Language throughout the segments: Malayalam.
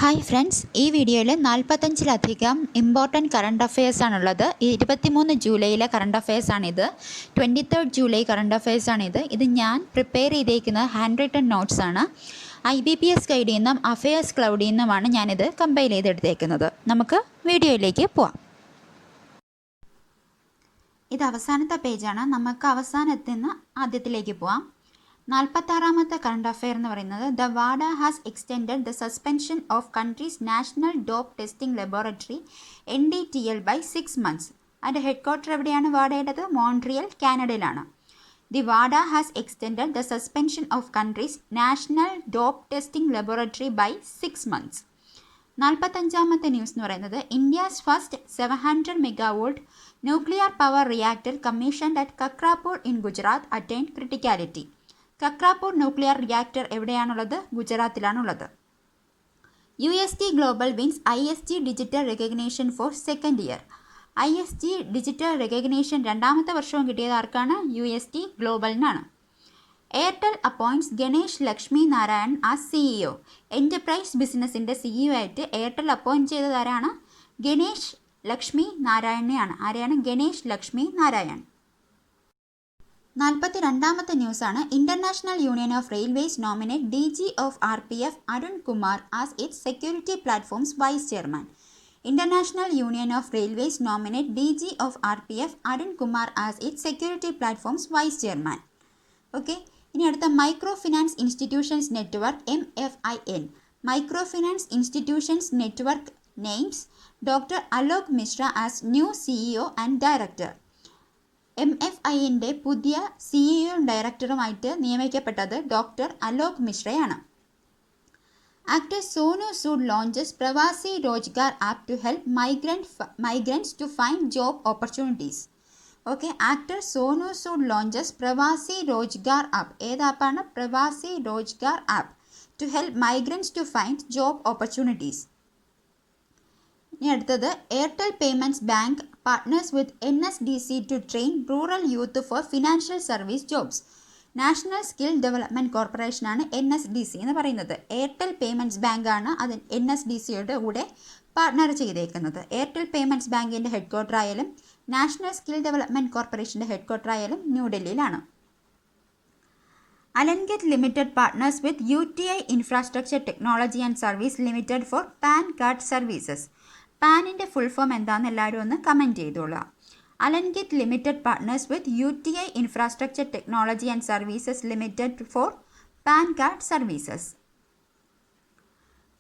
ഹായ് ഫ്രണ്ട്സ്, ഈ വീഡിയോയിൽ 45-ലധികം ഇമ്പോർട്ടൻറ്റ് കറണ്ട് അഫയേഴ്സാണുള്ളത്. 23 ജൂലൈയിലെ കറണ്ട് അഫയേഴ്സാണിത്. 23 ജൂലൈ കറണ്ട് അഫയേഴ്സാണിത്. ഇത് ഞാൻ പ്രിപ്പയർ ചെയ്തേക്കുന്ന ഹാൻഡ് റിട്ടൺ നോട്ട്സാണ്. IBPS ഗൈഡിൽ നിന്നും അഫയേഴ്സ് ക്ലൗഡിൽ നിന്നുമാണ് ഞാനിത് കമ്പൈൽ ചെയ്തെടുത്തേക്കുന്നത്. നമുക്ക് വീഡിയോയിലേക്ക് പോവാം. ഇത് അവസാനത്തെ പേജാണ്. നമുക്ക് അവസാനത്തിൽ നിന്ന് ആദ്യത്തിലേക്ക് പോവാം. 46-ാമത്തെ കറണ്ട് അഫെയർ എന്ന് പറയുന്നത് ദ വാഡ has extended the suspension of countries national dope testing laboratory NDTL by 6 months. അതിൻ്റെ ഹെഡ് ക്വാർട്ടർ എവിടെയാണ് വാഡയുടേത്? മോൺട്രിയൽ, കാനഡയിലാണ്. ദി വാഡ has extended the suspension of countries national dope testing laboratory by 6 months. 45-ാമത്തെ ന്യൂസ് എന്ന് പറയുന്നത് India's first 700 MW nuclear power reactor commissioned at Kakrapar in Gujarat attained criticality. Kakrapar nuclear reactor എവിടെയാണുള്ളത്? ഗുജറാത്തിലാണുള്ളത്. UST global wins ISG digital recognition for second year. ISG digital recognition രണ്ടാമത്തെ വർഷവും കിട്ടിയത് ആർക്കാണ്? UST ഗ്ലോബലിനാണ്. Airtel appoints Ganesh Lakshmi Narayan as CEO. Enterprise ബിസിനസ്സിൻ്റെ CEO ആയിട്ട് എയർടെൽ അപ്പോയിൻറ്റ് ചെയ്തത് ആരാണ്? ഗണേഷ് ലക്ഷ്മി നാരായണനെയാണ്. ആരെയാണ്? ഗണേഷ് ലക്ഷ്മി നാരായൺ. 42-ാമത്തെ ന്യൂസാണ് international union of railways nominate DG of RPF Arun Kumar as its security platforms vice chairman. International union of railways nominate DG of RPF Arun Kumar as its security platforms vice chairman. Okay, ഇനി അടുത്ത micro finance institutions network MFIN. Micro finance institutions network names doctor Alok Mishra as new CEO and director. MFIൻ്റെ പുതിയ CEO ഡയറക്ടറുമായിട്ട് നിയമിക്കപ്പെട്ടത് ഡോക്ടർ അലോക് മിശ്രയാണ്. Actor Sonu Sood launches Pravasi Rojgar app to help migrants to find job opportunities. Okay, actor Sonu Sood launches Pravasi Rojgar app. ഏത് ആപ്പാണ്? Pravasi Rojgar app to help migrants to find job opportunities. ഇനി അടുത്തത് Airtel payments bank partners with NSDC to train rural youth for financial service jobs. National skill development കോർപ്പറേഷനാണ് NSDC എന്ന് പറയുന്നത്. എയർടെൽ പേയ്മെൻറ്റ്സ് ബാങ്കാണ് അത് NSDCയുടെ കൂടെ പാർട്ട്ണർ ചെയ്തേക്കുന്നത്. എയർടെൽ പേയ്മെൻറ്റ്സ് ബാങ്കിൻ്റെ ഹെഡ് ക്വാർട്ടർ ആയാലും നാഷണൽ സ്കിൽ ഡെവലപ്മെൻറ്റ് കോർപ്പറേഷൻ്റെ ഹെഡ് ക്വാർട്ടർ ആയാലും ന്യൂഡൽഹിയിലാണ്. Alankit limited partners with UTI infrastructure technology and service limited for PAN card services. പാനിൻ്റെ ഫുൾ ഫോം എന്താണെന്ന് എല്ലാവരും ഒന്ന് കമൻറ്റ് ചെയ്തോളാം. Alankit limited partners with UTI infrastructure technology and services limited for PAN card services.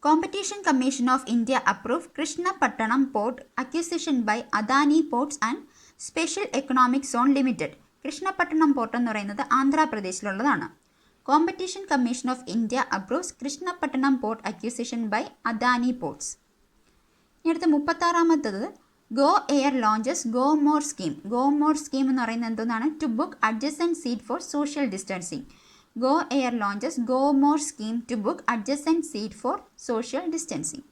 Competition commission of India approve Krishnapatnam port acquisition by Adani ports and special economic zone limited. Krishnapatnam port എന്ന് പറയുന്നത് ആന്ധ്രാപ്രദേശിലുള്ളതാണ്. Competition commission of India approves Krishnapatnam port acquisition by Adani ports. ഇനി അടുത്ത 36-ാമത്തത് go air launches go more scheme. Go more scheme എന്ന് പറയുന്നത് എന്താണ്? To book adjacent seat for social distancing. Go air launches go more scheme to book adjacent seat for social distancing.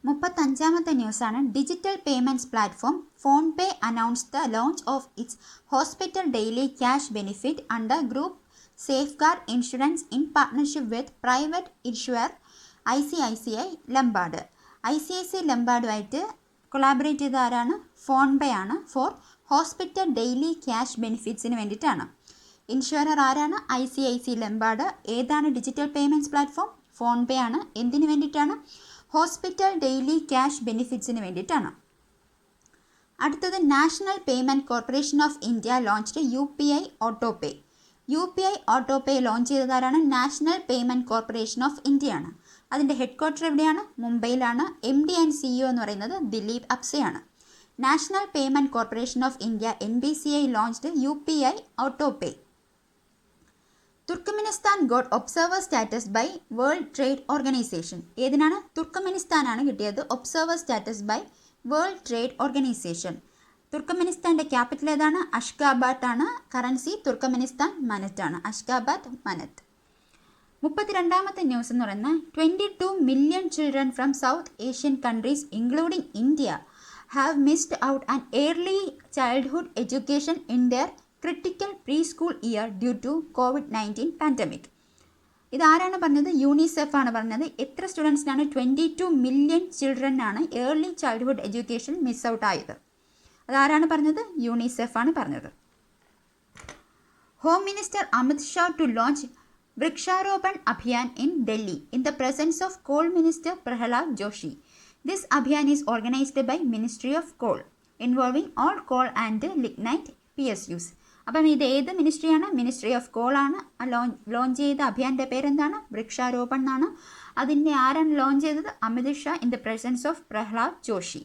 35-ാമത്തെ ന്യൂസാണ് digital payments platform PhonePe announced the launch of its hospital daily cash benefit under group safeguard insurance in partnership with private insurer ICICI Lombard. ICICI ലംബാർഡുമായിട്ട് കൊളാബറേറ്റ് ചെയ്ത ആരാണ്? ഫോൺപേ ആണ്. ഫോർ ഹോസ്പിറ്റൽ ഡെയിലി ക്യാഷ് ബെനിഫിറ്റ്സിന് വേണ്ടിയിട്ടാണ്. ഇൻഷുറർ ആരാണ്? ICICI Lombard. ഏതാണ് ഡിജിറ്റൽ പേയ്മെൻറ്റ്സ് പ്ലാറ്റ്ഫോം? ഫോൺപേ ആണ്. എന്തിനു വേണ്ടിയിട്ടാണ്? ഹോസ്പിറ്റൽ ഡെയിലി ക്യാഷ് ബെനിഫിറ്റ്സിന് വേണ്ടിയിട്ടാണ്. അടുത്തത് national payment corporation of India launched UPI autopay. UPI autopay launch ചെയ്തതാരാണ്? നാഷണൽ പേയ്മെൻറ്റ് കോർപ്പറേഷൻ ഓഫ് ഇന്ത്യയാണ്. അതിൻ്റെ ഹെഡ് ക്വാർട്ടർ എവിടെയാണ്? മുംബൈയിലാണ്. MD ആൻഡ് CEO എന്ന് പറയുന്നത് ദിലീപ് അപ്സെയാണ്. National payment corporation of India NPCI launched UPI autopay. Turkmenistan got observer status by world trade organisation. ഏതിനാണ്? തുർക്ക്മെനിസ്ഥാനാണ് കിട്ടിയത് observer status by world trade organisation. തുർക്ക്മെനിസ്ഥാൻ്റെ ക്യാപിറ്റൽ ഏതാണ്? അഷ്ഗാബാദ് ആണ്. കറൻസി തുർക്ക്മെനിസ്ഥാൻ മനറ്റ് ആണ്. അഷ്ഗാബാദ് മനറ്റ്. 32-ാമത്തെ ന്യൂസ് എന്ന് പറയുന്നത് 22 million children from south Asian countries including India have missed out an early childhood education in their critical pre school year due to COVID-19 pandemic. ഇതാരാണ് പറഞ്ഞത്? യൂണിസെഫ് ആണ് പറഞ്ഞത്. എത്ര സ്റ്റുഡൻസിനാണ്? 22 മില്യൺ ചിൽഡ്രനാണ് early childhood education miss out ആയത്. അതാരാണ് പറഞ്ഞത്? യൂണിസെഫ് ആണ് പറഞ്ഞത്. Home minister Amit Shah to launch Vriksharopan Abhiyan in Delhi in the presence of coal minister Pralhad Joshi. This Abhiyan is organised by ministry of coal involving all coal and lignite PSUs. അപ്പം ഇത് ഏത് മിനിസ്ട്രിയാണ്? മിനിസ്ട്രി ഓഫ് കോൾ ആണ്. ലോഞ്ച് ചെയ്ത അഭിയാൻ്റെ പേരെന്താണ്? വൃക്ഷാരോപൺ എന്നാണ്. അതിൻ്റെ ആരാണ് ലോഞ്ച് ചെയ്തത്? Amit Shah in the presence of Pralhad Joshi.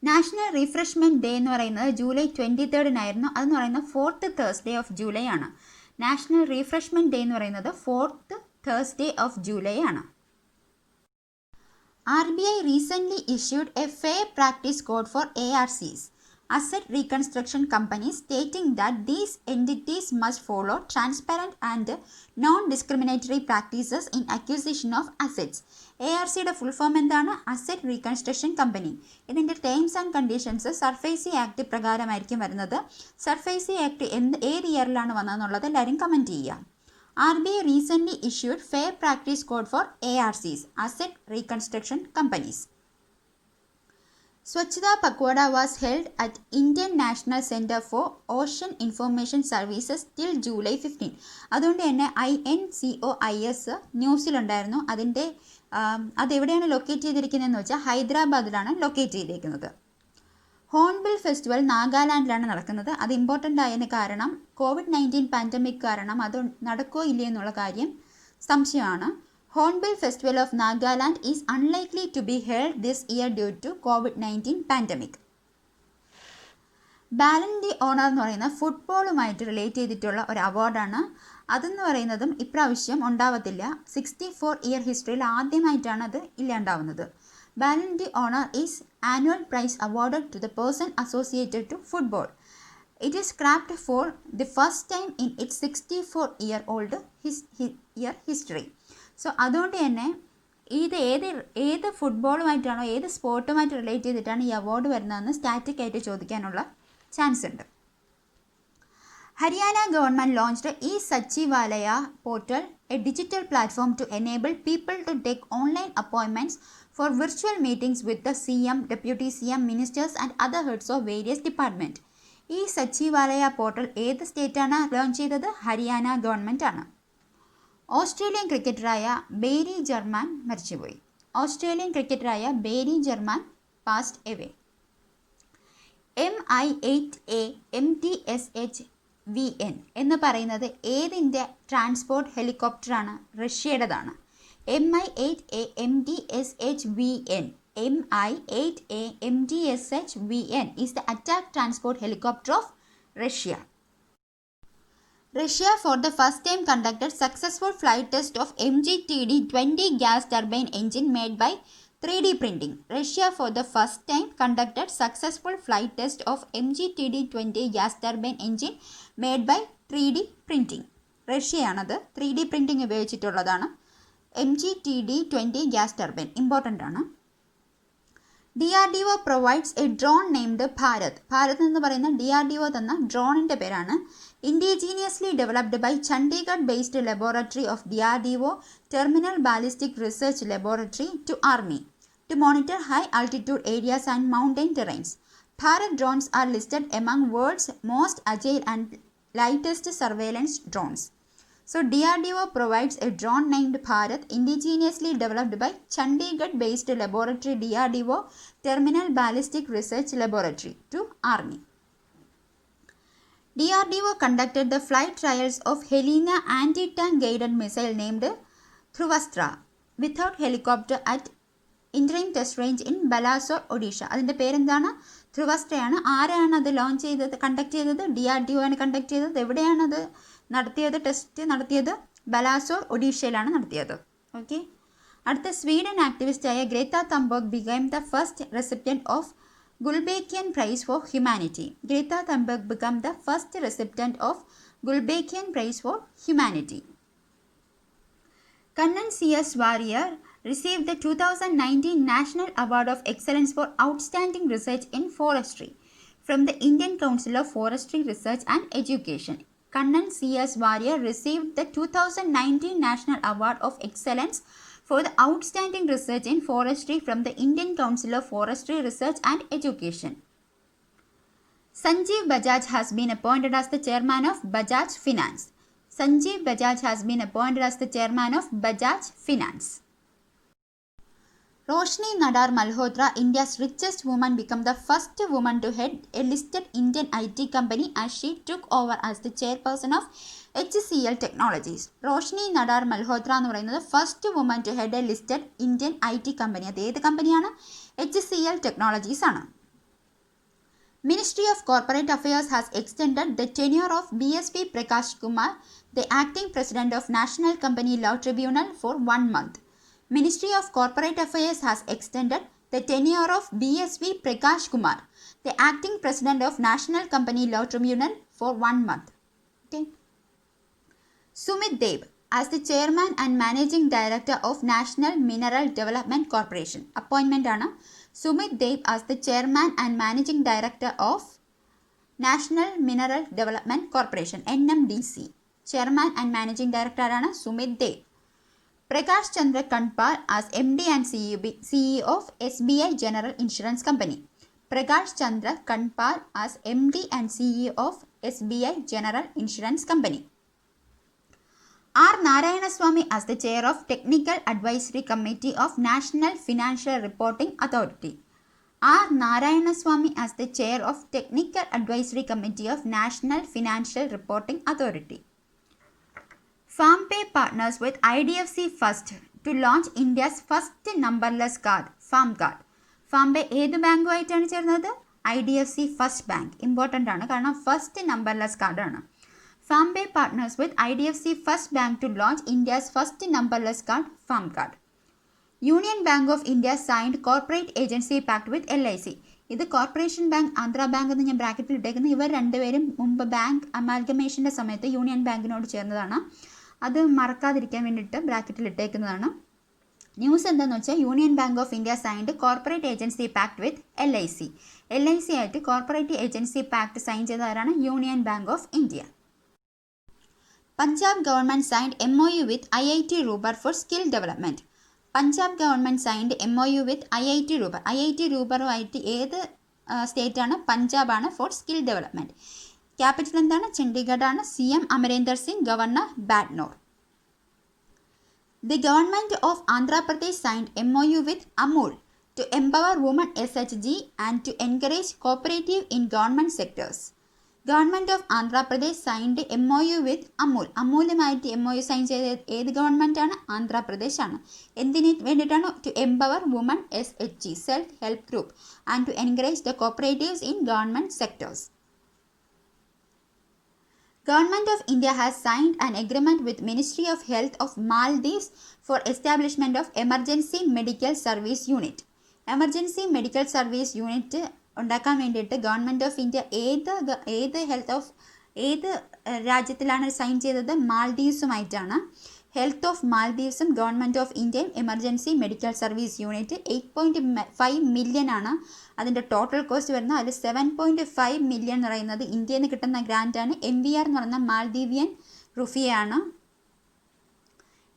National refreshment day എന്ന് പറയുന്നത് ജൂലൈ 23 അതെന്ന് പറയുന്നത് 4th Thursday ഓഫ് ജൂലൈ ആണ്. നാഷണൽ റീഫ്രഷ്മെൻറ്റ് ഡേ എന്ന് പറയുന്നത് 4th Thursday ഓഫ് ജൂലൈ ആണ്. RBI recently issued a fair practice code for ARCs, asset reconstruction companies, stating that these entities must follow transparent and non-discriminatory practices in acquisition of assets. ARCയുടെ ഫുൾ ഫോം എന്താണ്? Asset reconstruction company. ഇതിൻ്റെ terms and conditions SARFAESI act പ്രകാരമായിരിക്കും വരുന്നത്. സർഫേസി ആക്ട് ഏത് ഇയറിലാണ് വന്നതെന്നുള്ളത് എല്ലാവരും കമൻറ്റ് ചെയ്യുക. RBI recently issued fair practice code for ARCs, asset reconstruction companies. Swachhta Pakhwada was held at Indian National Center for Ocean Information Services till July 15. അതുകൊണ്ട് തന്നെ INCOIS ന്യൂസിലുണ്ടായിരുന്നു. അതിൻ്റെ അതെവിടെയാണ് ലൊക്കേറ്റ് ചെയ്തിരിക്കുന്നതെന്ന് വെച്ചാൽ ഹൈദരാബാദിലാണ് ലൊക്കേറ്റ് ചെയ്തിരിക്കുന്നത്. ഹോൺബിൽ ഫെസ്റ്റിവൽ നാഗാലാൻഡിലാണ് നടക്കുന്നത്. അത് ഇമ്പോർട്ടൻ്റ് ആയതിന് കാരണം COVID-19 പാൻഡമിക് കാരണം അത് നടക്കോ ഇല്ലേ എന്നുള്ള കാര്യം സംശയമാണ്. Hornbill festival of Nagaland is unlikely to be held this year due to COVID-19 pandemic. Ballon d'Or എന്ന് പറയുന്ന ഫുട്ബോളുമായിട്ട് റിലേറ്റ് ചെയ്തിട്ടുള്ള ഒരു അവാർഡാണ്. അതെന്ന് പറയുന്നതും ഇപ്രാവശ്യം ഉണ്ടാവത്തില്ല. 64 ഇയർ ഹിസ്റ്ററിയിൽ ആദ്യമായിട്ടാണ് അത് ഇല്ലാണ്ടാവുന്നത്. Ballon d'Or is annual prize awarded to the person associated to football. It is scrapped for the first time in its 64-year-old history. So അതുകൊണ്ട് തന്നെ ഇത് ഏത് ഫുട്ബോളുമായിട്ടാണോ ഏത് സ്പോർട്ടുമായിട്ട് റിലേറ്റ് ചെയ്തിട്ടാണ് ഈ അവാർഡ് വരുന്നതെന്ന് സ്റ്റാറ്റിക് ആയിട്ട് ചോദിക്കാനുള്ള ചാൻസ് ഉണ്ട്. Haryana government launched e-Sachivalaya portal, a digital platform to enable people to take online appointments for virtual meetings with the CM, Deputy CM, ministers and other heads of various departments. e-Sachivalaya portal ഏത് സ്റ്റേറ്റാണ് ലോഞ്ച് ചെയ്തത്? ഹരിയാന ഗവൺമെൻറ് ആണ്. ഓസ്ട്രേലിയൻ ക്രിക്കറ്ററായ ബേരി ജർമാൻ മരിച്ചുപോയി. ഓസ്ട്രേലിയൻ ക്രിക്കറ്ററായ Barry Jarman passed away. Mi-8A MTSH-VN എന്ന് പറയുന്നത് ഏതിൻ്റെ ട്രാൻസ്പോർട്ട് ഹെലികോപ്റ്ററാണ്? റഷ്യയുടേതാണ്. Mi-8A MTSH-VN Mi-8A MTSH-VN is the attack transport helicopter of Russia. Russia for the first time conducted successful flight test of MG-TD-20 gas turbine engine made by 3D printing. Russia for the first time conducted successful flight test of MG-TD-20 gas turbine engine made by 3D printing. റഷ്യയാണത് 3D പ്രിൻറ്റിംഗ് ഉപയോഗിച്ചിട്ടുള്ളതാണ്. MG-TD-20 ഗ്യാസ് ടർബൈൻ ഇമ്പോർട്ടൻ്റ് ആണ്. DRDO provides a drone named Bharat. Bharat എന്ന് പറയുന്ന DRDO തന്ന ഡ്രോണിൻ്റെ പേരാണ്. Indigenously developed by Chandigarh based laboratory of DRDO Terminal Ballistic Research Laboratory to Army to monitor high altitude areas and mountain terrains. Bharat drones are listed among world's most agile and lightest surveillance drones. So DRDO provides a drone named Bharat, indigenously developed by Chandigarh based laboratory DRDO Terminal Ballistic Research Laboratory to Army. DRDO conducted the flight trials of Helena anti-tank guided missile named Dhruvastra without helicopter at interim test range in Balasore, Odisha. അതിൻ്റെ പേരെന്താണ്? ധ്രുവസ്ത്രയാണ്. ആരാണ് അത് ലോഞ്ച് ചെയ്തത്, കണ്ടക്ട് ചെയ്തത്? DRDO ആണ് കണ്ടക്ട് ചെയ്തത്. എവിടെയാണത് നടത്തിയത്? ടെസ്റ്റ് നടത്തിയത് ബലാസോർ, ഒഡീഷയിലാണ് നടത്തിയത്. ഓക്കെ. അടുത്ത സ്വീഡൻ ആക്ടിവിസ്റ്റായ Greta Thunberg became the first recipient of Gulbenkian Prize for Humanity. Greta Thunberg became the first recipient of Gulbenkian Prize for Humanity. Kannan C.S. Warrior received the 2019 National Award of Excellence for Outstanding Research in Forestry from the Indian Council of Forestry Research and Education. Kannan C.S. Warrier received the 2019 National Award of Excellence for the outstanding research in forestry from the Indian Council of Forestry Research and Education. Sanjeev Bajaj has been appointed as the chairman of Bajaj Finance. Sanjeev Bajaj has been appointed as the chairman of Bajaj Finance. Roshni Nadar Malhotra, India's richest woman, became the first woman to head a listed Indian IT company as she took over as the chairperson of HCL Technologies. Roshni Nadar Malhotra എന്ന് പറയുന്നത് first woman to head a listed Indian IT company. അത് ഏത് കമ്പനിയാണ്? HCL Technologies ആണ്. Ministry of Corporate Affairs has extended the tenure of BSP Prakash Kumar, the acting president of National Company Law Tribunal, for 1 month. Ministry of Corporate Affairs has extended the tenure of BSV Prakash Kumar, the acting president of National Company Law Tribunal, for 1 month. Okay. Sumit Deb as the chairman and managing director of National Mineral Development Corporation. Appointment ആണ്. Sumit Deb as the chairman and managing director of National Mineral Development Corporation, NMDC. Chairman and managing director ആണ് Sumit Deb. Prakash Chandra Kanpal as MD and CEO of SBI General Insurance Company. Prakash Chandra Kanpal as MD and CEO of SBI General Insurance Company. R. Narayanaswamy as the chair of Technical Advisory Committee of National Financial Reporting Authority. R. Narayanaswamy as the chair of Technical Advisory Committee of National Financial Reporting Authority. FarmPay partners with IDFC First to launch India's first numberless card, FarmCard. FarmPay ഏത് ബാങ്കുമായിട്ടാണ് ചേർന്നത്? IDFC first bank. ഇമ്പോർട്ടൻ്റ് ആണ്, കാരണം ഫസ്റ്റ് നമ്പർലെസ് കാർഡാണ്. FarmPay partners with IDFC First Bank to launch India's first numberless card, FarmCard. Union Bank of India signed corporate agency pact with LIC. ഇത് കോർപ്പറേഷൻ ബാങ്ക്, ആന്ധ്ര ബാങ്ക് എന്ന് ഞാൻ ബ്രാക്കറ്റിൽ ഇട്ടേക്കുന്നത്. ഇവർ രണ്ടുപേരും മുമ്പ് ബാങ്ക് അമാൽഗമേഷൻ്റെ സമയത്ത് യൂണിയൻ ബാങ്കിനോട് ചേർന്നതാണ്. അത് മറക്കാതിരിക്കാൻ വേണ്ടിയിട്ട് ബ്രാക്കറ്റിൽ ഇട്ടേക്കുന്നതാണ്. ന്യൂസ് എന്താണെന്ന് വെച്ചാൽ union bank of India signed corporate agency pact with LIC. LIC ആയിട്ട് കോർപ്പറേറ്റ് ഏജൻസി പാക്ട് സൈൻ ചെയ്തവരാണ് union bank of India. Punjab government signed MOU with IIT Ropar for skill development. Punjab government signed MOU with IIT Ropar. IIT റൂബറുമായിട്ട് ഏത് സ്റ്റേറ്റാണ്? പഞ്ചാബാണ്, ഫോർ സ്കിൽ ഡെവലപ്മെൻറ്റ്. ക്യാപിറ്റൽ എന്താണ്? ചണ്ഡീഗഡ് ആണ്. CM Amarinder Singh, governor Badnore. The government of Andhra Pradesh signed MOU with Amul to empower women SHG and to encourage cooperative in government sectors. Government of Andhra Pradesh signed MOU with Amul. അമൂലുമായിട്ട് MOU sign ചെയ്ത ഏത് ഗവൺമെൻറ് ആണ്? ആന്ധ്രാപ്രദേശ് ആണ്. എന്തിനു വേണ്ടിയിട്ടാണ്? To empower woman SHG, self help group, and to encourage the cooperatives in government sectors. Government of India has signed an agreement with Ministry of Health of Maldives for establishment of Emergency Medical Service Unit. Emergency Medical Service Unit ഉണ്ടാക്കാൻ വേണ്ടിയിട്ട് ഗവൺമെൻറ് ഓഫ് ഇന്ത്യ ഏത് രാജ്യത്തിലാണ് സൈൻ ചെയ്തത്? മാൽഡീവ്സുമായിട്ടാണ്. ഹെൽത്ത് ഓഫ് മാൽദീവ്സും ഗവൺമെൻറ് ഓഫ് ഇന്ത്യയും emergency medical service unit 8.5 million ആണ് അതിൻ്റെ ടോട്ടൽ കോസ്റ്റ് വരുന്നത്. അതിൽ 7.5 മില്യൺ എന്ന് പറയുന്നത് ഇന്ത്യയിൽ നിന്ന് കിട്ടുന്ന ഗ്രാൻറ്റാണ്. MVR എന്ന് പറയുന്ന മാൽദീവിയൻ റുഫിയാണ്.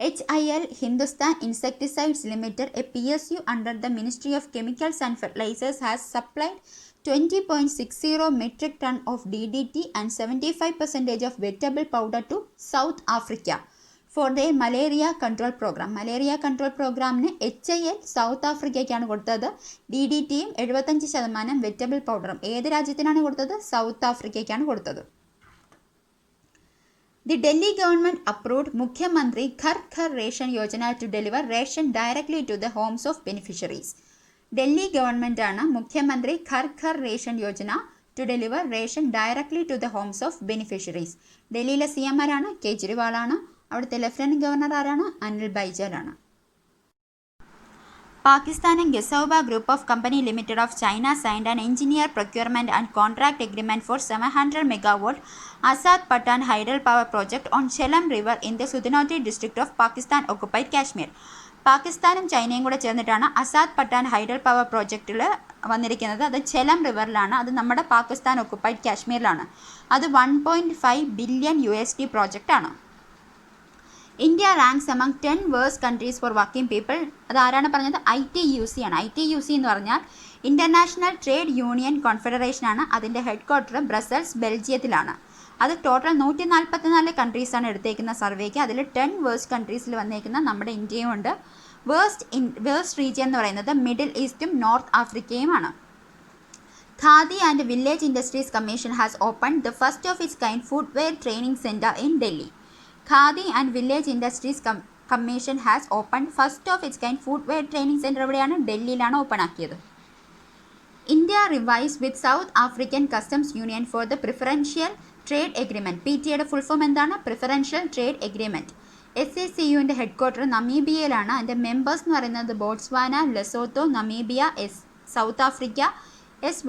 HIL Hindustan Insecticides Limited, a PSU under the Ministry of Chemicals and Fertilizers, has supplied 20.60 metric ton of DDT and 75% of vegetable powder to South Africa for their malaria control program. Malaria control പ്രോഗ്രാമിന് HIL സൗത്ത് ആഫ്രിക്കയ്ക്കാണ് കൊടുത്തത്. DDTയും 75% വെജിറ്റബിൾ പൗഡറും ഏത് രാജ്യത്തിനാണ് കൊടുത്തത്? സൗത്ത് ആഫ്രിക്കയ്ക്കാണ് കൊടുത്തത്. The Delhi government approved Mukhyamantri Ghar Ghar Ration Yojana to deliver ration directly to the homes of beneficiaries. Delhi government ആണ് Mukhyamantri Ghar Ghar ration Yojana to deliver ration directly to the homes of beneficiaries. ഡൽഹിയിലെ CM ആരാണ്? കേജ്രിവാളാണ്. അവിടുത്തെ ലെഫ്റ്റനന്റ് ഗവർണർ ആരാണ്? Anil ബൈജലാണ്. Pakistan and Gesauba Group of Company Limited of China signed an engineer procurement and contract agreement for 700 MW Azad Patan hydropower project on Jhelum River in the Sudnoti district of Pakistan occupied Kashmir. പാകിസ്ഥാനും ചൈനയും കൂടെ ചേർന്നിട്ടാണ് അസാദ് പട്ടാൻ ഹൈഡൽ പവർ പ്രോജക്റ്റിൽ വന്നിരിക്കുന്നത് അത് ചെലം റിവറിലാണ്. അത് നമ്മുടെ പാകിസ്ഥാൻ ഒക്കുപ്പൈഡ് കാശ്മീരിലാണ്. അത് 1.5 ബില്യൺ USD പ്രോജക്റ്റാണ്. India ranks among 10 worst countries for working people. അത് ആരാണ് പറഞ്ഞത്? ITUC ആണ്. ITUC എന്ന് പറഞ്ഞാൽ ഇൻ്റർനാഷണൽ ട്രേഡ് യൂണിയൻ കോൺഫെഡറേഷൻ ആണ്. അതിൻ്റെ ഹെഡ് ക്വാർട്ടർ ബ്രസൽസ്, ബെൽജിയത്തിലാണ്. അത് ടോട്ടൽ 144 കൺട്രീസാണ് എടുത്തേക്കുന്ന സർവേക്ക്. അതിൽ 10 വേഴ്സ്റ്റ് കൺട്രീസിൽ വന്നേക്കുന്ന നമ്മുടെ ഇന്ത്യയും ഉണ്ട്. വേഴ്സ്റ്റ് റീജിയൻ എന്ന് പറയുന്നത് മിഡിൽ ഈസ്റ്റും നോർത്ത് ആഫ്രിക്കയുമാണ്. Khadi and village industries commission has opened the first of its kind footwear training centre in Delhi. Khadi and village industries commission has opened first of its kind footwear training centre എവിടെയാണ്? ഡൽഹിയിലാണ് ഓപ്പൺ ആക്കിയത്. India revise with south African customs union for the preferential trade agreement. PTA full എന്താണ്? Preferential trade agreement. SACUവിൻ്റെ ഹെഡ് ക്വാർട്ടർ നമീബിയയിലാണ്. അതിൻ്റെ മെമ്പേഴ്സ് എന്ന് പറയുന്നത് Botswana, Lesotho, Namibia, south Africa,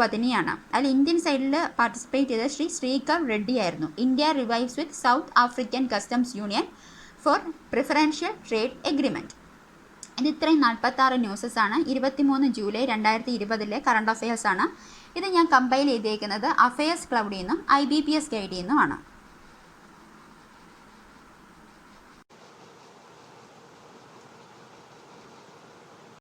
വതനിയാണ്. അതിൽ ഇന്ത്യൻ സൈഡിൽ പാർട്ടിസിപ്പേറ്റ് ചെയ്ത ശ്രീകർ റെഡ്ഡി ആയിരുന്നു. India revives with south African customs union for preferential trade agreement. ഇത് ഇത്രയും 46 ന്യൂസസാണ്. 23 ജൂലൈ 2020 കറണ്ട് അഫയേഴ്സാണ്. ഇത് ഞാൻ കമ്പൈൽ ചെയ്തേക്കുന്നത് അഫയേഴ്സ് ക്ലൗഡിൽ നിന്നും IBPS ഗൈഡിൽ നിന്നുമാണ്.